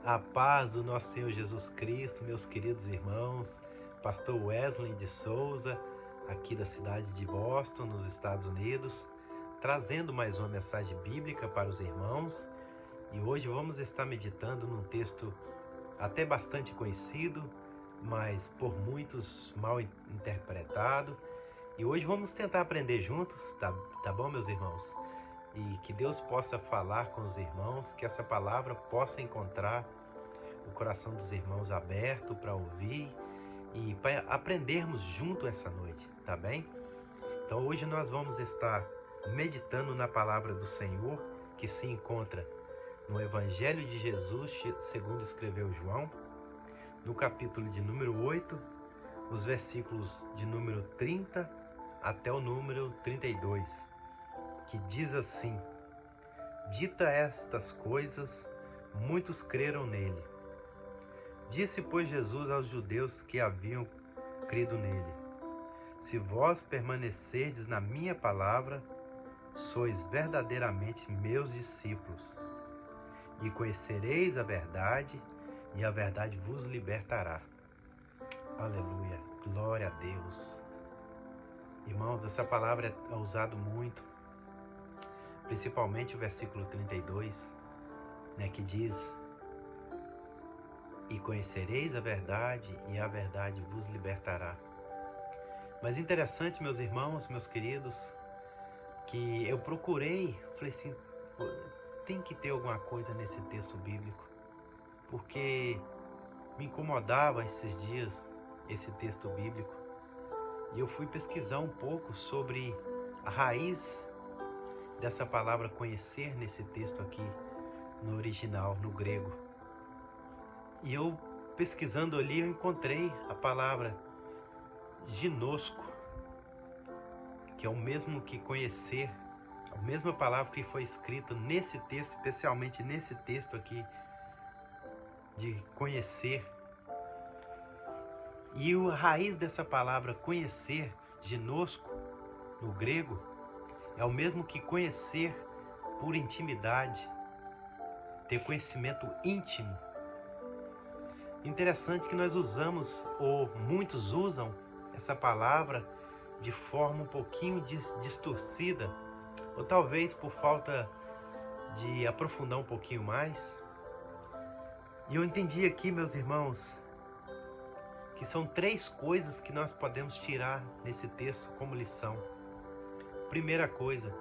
A paz do nosso Senhor Jesus Cristo, meus queridos irmãos, Pastor Wesley de Souza, aqui da cidade de Boston, nos Estados Unidos, trazendo mais uma mensagem bíblica para os irmãos. E hoje vamos estar meditando num texto até bastante conhecido, mas por muitos mal interpretado. E hoje vamos tentar aprender juntos, tá bom, meus irmãos? E que Deus possa falar com os irmãos, que essa palavra possa encontrar o coração dos irmãos aberto para ouvir e para aprendermos junto essa noite, tá bem? Então hoje nós vamos estar meditando na palavra do Senhor, que se encontra no Evangelho de Jesus, segundo escreveu João, no capítulo de número 8, os versículos de número 30 até o número 32, que diz assim: Dita estas coisas, muitos creram nele. Disse, pois, Jesus aos judeus que haviam crido nele: Se vós permanecerdes na minha palavra, sois verdadeiramente meus discípulos, e conhecereis a verdade, e a verdade vos libertará. Aleluia, glória a Deus. Irmãos, essa palavra é usada muito, principalmente o versículo 32, que diz: E conhecereis a verdade, e a verdade vos libertará. Mas interessante, meus irmãos, meus queridos, que eu procurei, falei assim, tem que ter alguma coisa nesse texto bíblico, porque me incomodava esses dias esse texto bíblico, e eu fui pesquisar um pouco sobre a raiz dessa palavra conhecer nesse texto aqui, no original, no grego. E eu, pesquisando ali, eu encontrei a palavra ginosco, que é o mesmo que conhecer, a mesma palavra que foi escrita nesse texto, especialmente nesse texto aqui, de conhecer. E a raiz dessa palavra conhecer, ginosco, no grego, é o mesmo que conhecer por intimidade, ter conhecimento íntimo. Interessante que nós usamos, ou muitos usam, essa palavra de forma um pouquinho distorcida, ou talvez por falta de aprofundar um pouquinho mais. E eu entendi aqui, meus irmãos, que são 3 coisas que nós podemos tirar nesse texto como lição. Primeira coisa,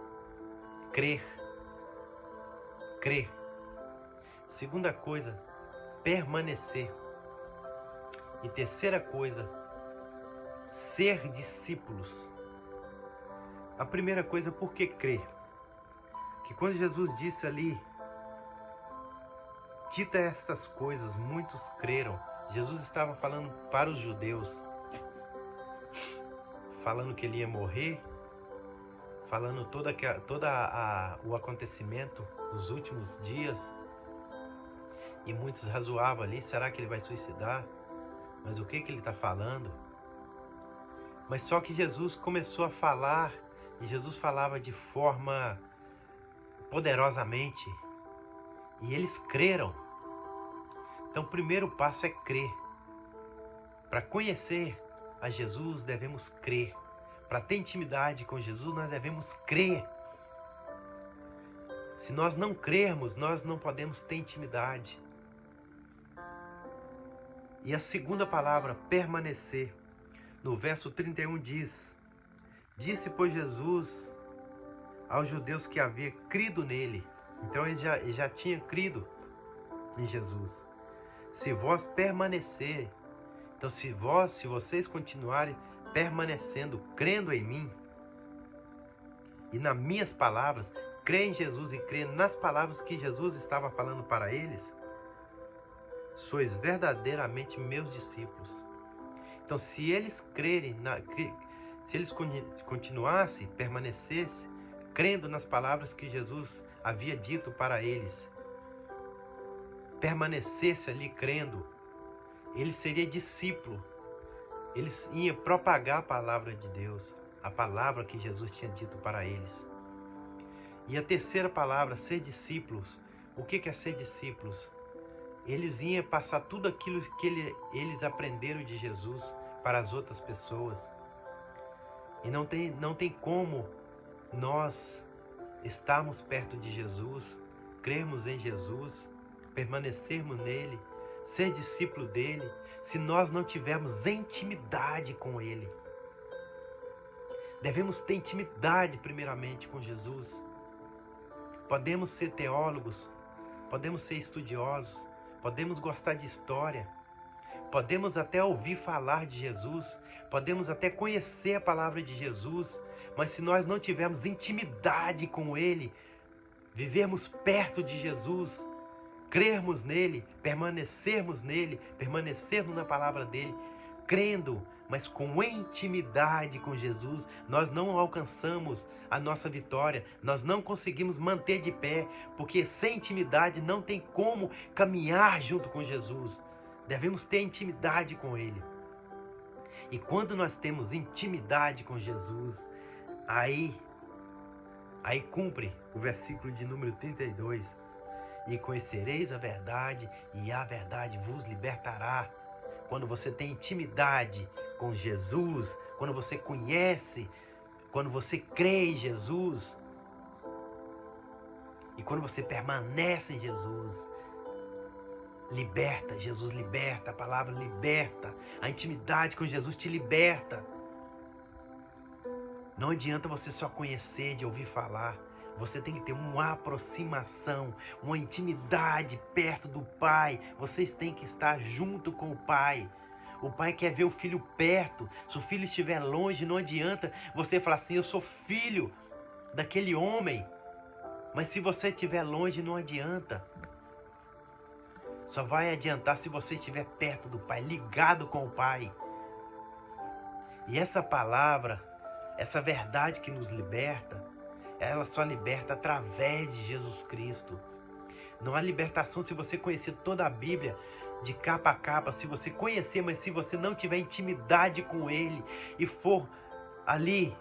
crer. Crer. Segunda coisa, permanecer. E terceira coisa, ser discípulos. A primeira coisa, por que crer? Que quando Jesus disse ali, dita estas coisas, muitos creram. Jesus estava falando para os judeus, falando que ele ia morrer, falando todo o acontecimento dos últimos dias. E muitos razoavam ali, será que ele vai suicidar? Mas o que ele está falando? Mas só que Jesus começou a falar, e Jesus falava de forma poderosamente, e eles creram. Então o primeiro passo é crer. Para conhecer a Jesus, devemos crer. Para ter intimidade com Jesus, nós devemos crer. Se nós não crermos, nós não podemos ter intimidade. E a segunda palavra, permanecer. No verso 31 diz: Disse, pois, Jesus aos judeus que havia crido nele. Então ele já tinha crido em Jesus. Se vós permanecer, então se vocês continuarem permanecendo, crendo em mim, e nas minhas palavras, crê em Jesus e crê nas palavras que Jesus estava falando para eles, sois verdadeiramente meus discípulos. Então, se eles crerem, se eles continuassem, permanecessem, crendo nas palavras que Jesus havia dito para eles, permanecesse ali crendo, ele seria discípulo. Eles iam propagar a palavra de Deus, a palavra que Jesus tinha dito para eles. E a terceira palavra, ser discípulos. O que é ser discípulos? eles iam passar tudo aquilo que eles aprenderam de Jesus para as outras pessoas. E não tem como nós estarmos perto de Jesus, crermos em Jesus, permanecermos nele, ser discípulo dele, se nós não tivermos intimidade com ele. Devemos ter intimidade primeiramente com Jesus. Podemos ser teólogos, podemos ser estudiosos, podemos gostar de história, podemos até ouvir falar de Jesus, podemos até conhecer a palavra de Jesus, mas se nós não tivermos intimidade com ele, vivermos perto de Jesus, crermos nele, permanecermos na palavra dele, crendo, mas com intimidade com Jesus, nós não alcançamos a nossa vitória, nós não conseguimos manter de pé, porque sem intimidade não tem como caminhar junto com Jesus. Devemos ter intimidade com ele. E quando nós temos intimidade com Jesus, aí cumpre o versículo de número 32. E conhecereis a verdade, e a verdade vos libertará. Quando você tem intimidade com Jesus, quando você conhece, quando você crê em Jesus, e quando você permanece em Jesus, liberta, Jesus liberta, a palavra liberta, a intimidade com Jesus te liberta. Não adianta você só conhecer, de ouvir falar. Você tem que ter uma aproximação, uma intimidade perto do Pai. Vocês têm que estar junto com o Pai. O Pai quer ver o filho perto. Se o filho estiver longe, não adianta você falar assim, eu sou filho daquele homem. Mas se você estiver longe, não adianta. Só vai adiantar se você estiver perto do Pai, ligado com o Pai. E essa palavra, essa verdade que nos liberta, ela só liberta através de Jesus Cristo. Não há libertação se você conhecer toda a Bíblia de capa a capa, se você conhecer, mas se você não tiver intimidade com Ele e for ali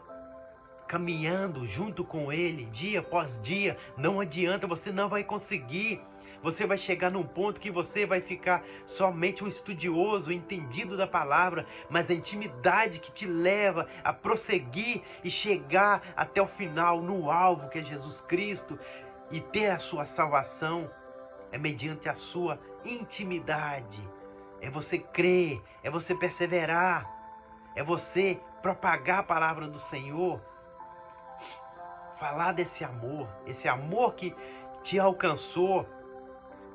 caminhando junto com Ele, dia após dia, não adianta, você não vai conseguir. Você vai chegar num ponto que você vai ficar somente um estudioso, entendido da palavra, mas a intimidade que te leva a prosseguir e chegar até o final, no alvo que é Jesus Cristo, e ter a sua salvação, é mediante a sua intimidade. É você crer, é você perseverar, é você propagar a palavra do Senhor, falar desse amor, esse amor que te alcançou.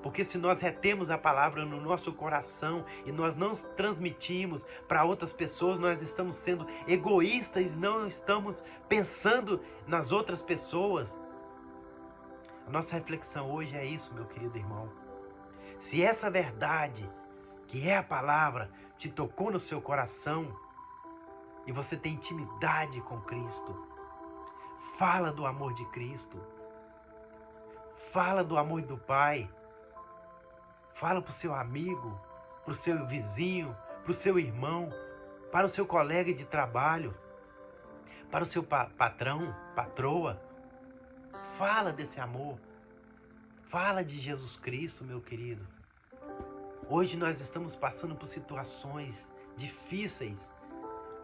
Porque se nós retemos a palavra no nosso coração e nós não transmitimos para outras pessoas, nós estamos sendo egoístas, não estamos pensando nas outras pessoas. A nossa reflexão hoje é isso, meu querido irmão. Se essa verdade, que é a palavra, te tocou no seu coração e você tem intimidade com Cristo, fala do amor de Cristo, fala do amor do Pai. Fala para o seu amigo, para o seu vizinho, para o seu irmão, para o seu colega de trabalho, para o seu patrão, patroa. Fala desse amor. Fala de Jesus Cristo, meu querido. Hoje nós estamos passando por situações difíceis.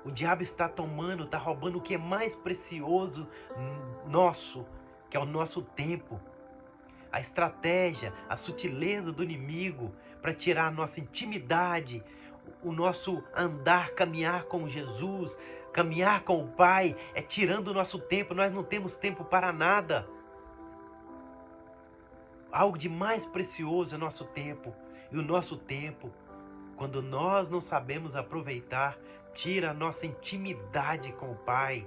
O diabo está tomando, está roubando o que é mais precioso nosso, que é o nosso tempo. A estratégia, a sutileza do inimigo para tirar a nossa intimidade, o nosso andar, caminhar com Jesus, caminhar com o Pai, é tirando o nosso tempo. Nós não temos tempo para nada. Algo de mais precioso é o nosso tempo. E o nosso tempo, quando nós não sabemos aproveitar, tira a nossa intimidade com o Pai.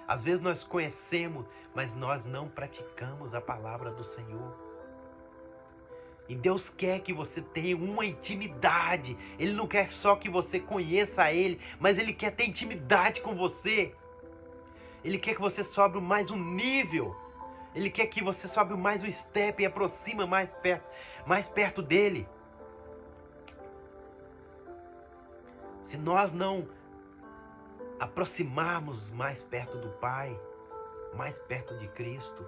Às vezes nós conhecemos, mas nós não praticamos a palavra do Senhor. E Deus quer que você tenha uma intimidade. Ele não quer só que você conheça Ele, mas Ele quer ter intimidade com você. Ele quer que você sobe mais um nível. Ele quer que você sobe mais um step e aproxima mais perto dEle. Se nós não aproximarmos mais perto do Pai, mais perto de Cristo,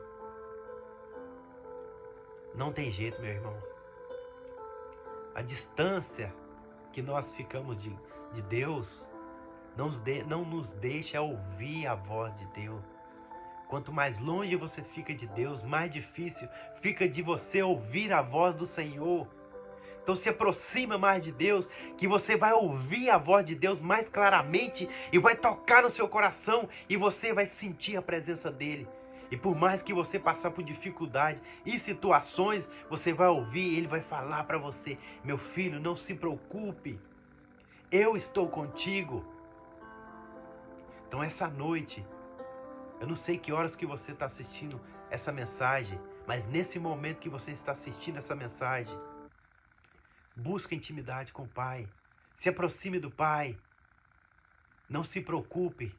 não tem jeito, meu irmão. a distância que nós ficamos de Deus, não nos deixa ouvir a voz de Deus. Quanto mais longe você fica de Deus, mais difícil fica de você ouvir a voz do Senhor. Então se aproxima mais de Deus, que você vai ouvir a voz de Deus mais claramente e vai tocar no seu coração e você vai sentir a presença dele. E por mais que você passar por dificuldade e situações, você vai ouvir, ele vai falar para você: meu filho, não se preocupe, eu estou contigo. Então essa noite, eu não sei que horas que você está assistindo essa mensagem, mas nesse momento que você está assistindo essa mensagem, busca intimidade com o Pai. Se aproxime do Pai. Não se preocupe.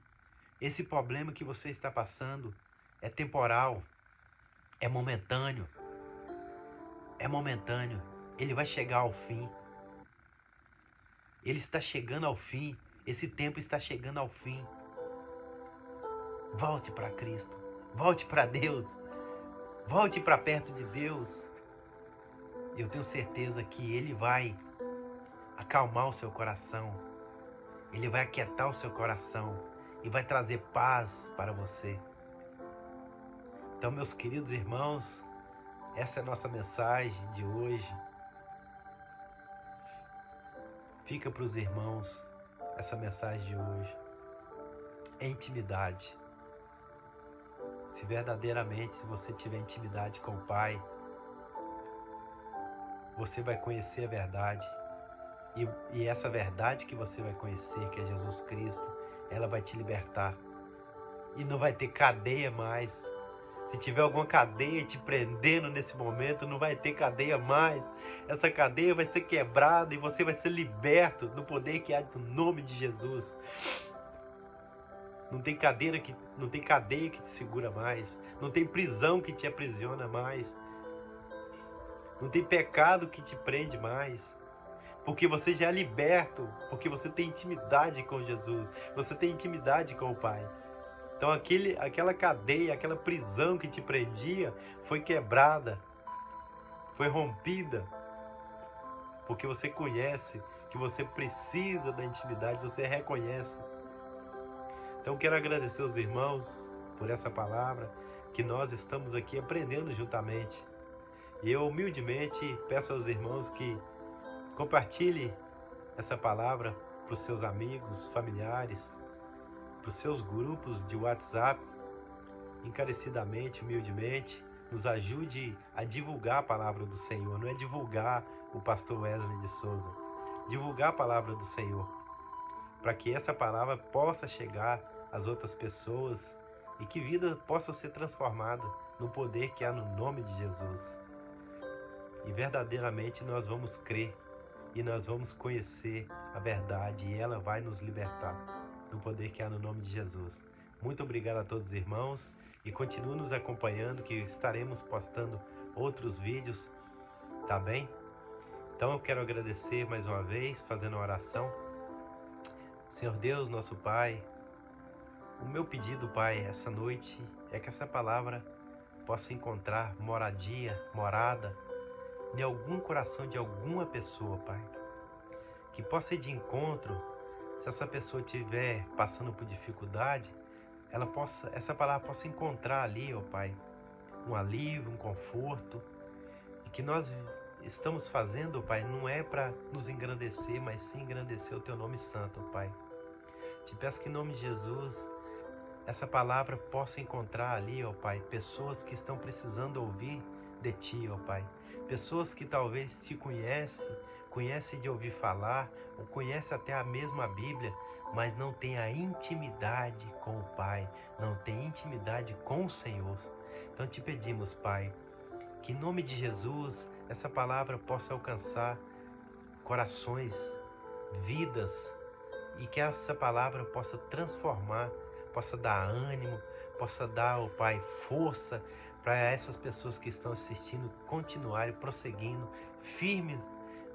Esse problema que você está passando é temporal. É momentâneo. É momentâneo. Ele vai chegar ao fim. Ele está chegando ao fim. Esse tempo está chegando ao fim. Volte para Cristo. Volte para Deus. Volte para perto de Deus. Eu tenho certeza que Ele vai acalmar o seu coração. Ele vai aquietar o seu coração e vai trazer paz para você. Então, meus queridos irmãos, essa é a nossa mensagem de hoje. Fica para os irmãos essa mensagem de hoje. É intimidade. Se verdadeiramente você tiver intimidade com o Pai, você vai conhecer a verdade. E essa verdade que você vai conhecer, que é Jesus Cristo, ela vai te libertar. E não vai ter cadeia mais. Se tiver alguma cadeia te prendendo nesse momento, não vai ter cadeia mais. Essa cadeia vai ser quebrada e você vai ser liberto do poder que há no nome de Jesus. Não tem cadeia que te segura mais. Não tem prisão que te aprisiona mais. Não tem pecado que te prende mais. Porque você já é liberto, porque você tem intimidade com Jesus, você tem intimidade com o Pai. Então aquela cadeia, aquela prisão que te prendia, foi quebrada, foi rompida, porque você conhece que você precisa da intimidade, você reconhece. Então quero agradecer aos irmãos por essa palavra, que nós estamos aqui aprendendo juntamente. E eu humildemente peço aos irmãos que compartilhe essa palavra para os seus amigos, familiares, para os seus grupos de WhatsApp, encarecidamente, humildemente. Nos ajude a divulgar a palavra do Senhor. Não é divulgar o pastor Wesley de Souza. Divulgar a palavra do Senhor. Para que essa palavra possa chegar às outras pessoas e que vida possa ser transformada no poder que há no nome de Jesus. E verdadeiramente nós vamos crer. E nós vamos conhecer a verdade e ela vai nos libertar no poder que há no nome de Jesus. Muito obrigado a todos os irmãos e continue nos acompanhando, que estaremos postando outros vídeos, tá bem? Então eu quero agradecer mais uma vez, fazendo uma oração. Senhor Deus, nosso Pai, o meu pedido, Pai, essa noite é que essa palavra possa encontrar morada, em algum coração de alguma pessoa, Pai. Que possa ir de encontro, se essa pessoa estiver passando por dificuldade, essa palavra possa encontrar ali, ó Pai, um alívio, um conforto. E que nós estamos fazendo, Pai, não é para nos engrandecer, mas sim engrandecer o Teu nome santo, ó Pai. Te peço que em nome de Jesus, essa palavra possa encontrar ali, ó Pai, pessoas que estão precisando ouvir de Ti, ó Pai. Pessoas que talvez te conhecem de ouvir falar, ou conhecem até a mesma Bíblia, mas não tem a intimidade com o Pai, não tem intimidade com o Senhor. Então te pedimos, Pai, que em nome de Jesus, essa palavra possa alcançar corações, vidas, e que essa palavra possa transformar, possa dar ânimo, possa dar, ó Pai, força, para essas pessoas que estão assistindo continuarem prosseguindo, firmes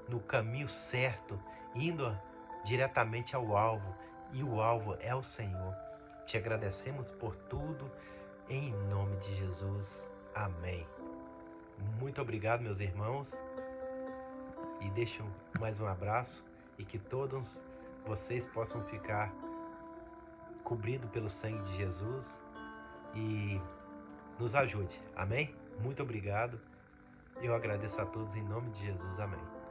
no caminho certo, indo diretamente ao alvo, e o alvo é o Senhor. Te agradecemos por tudo, em nome de Jesus. Amém. Muito obrigado, meus irmãos, e deixo mais um abraço e que todos vocês possam ficar cobridos pelo sangue de Jesus e nos ajude. Amém? Muito obrigado. Eu agradeço a todos em nome de Jesus. Amém.